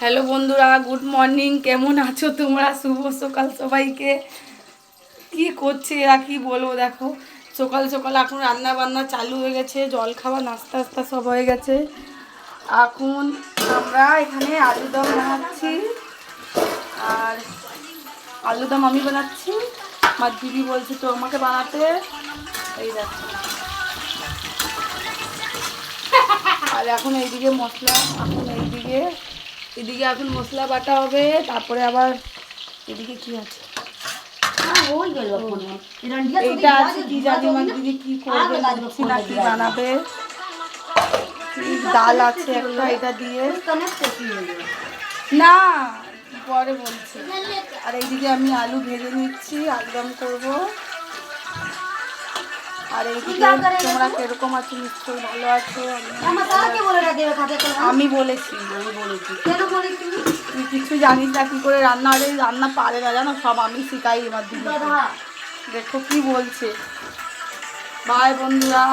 Hello বন্ধুরা, good morning. কেমন আছো তোমরা? শুভ সকাল সবাইকে। কি করছে এরা কি বলবো, দেখো সকাল সকাল এখন রান্না বান্না চালু হয়ে গেছে, জল খাওয়া নাস্তা আস্তা সব হয়ে গেছে। এখন আমরা এখানে আলুদম বানাচ্ছি, আর আলুদম আমি বানাচ্ছি, আমার দিদি বলছে তো আমাকে বানাতে। এই দেখো, আর এখন এইদিকে মশলা, এদিকে এখন মশলা বাটা হবে, তারপরে আবার এদিকে কি আছে, এইটা আছে কি জানি আমার দিদি কি করবে, লুচি না কি বানাবে, ডাল আছে একটা, এটা দিয়ে না পরে বলছি। আর এইদিকে আমি আলু ভেজে নিচ্ছি, আলুদম করবো। আর এইদিকে তোমরা কিরকম আছো? নিশ্চয়ই ভালো আছো। আমি বলেছি তুই কিছু জানিস না কি করে রান্না হবে, রান্না পারে না জানো, সব আমি শিখাই আমার দিদি। দেখো কি বলছে। বাই বন্ধুরা।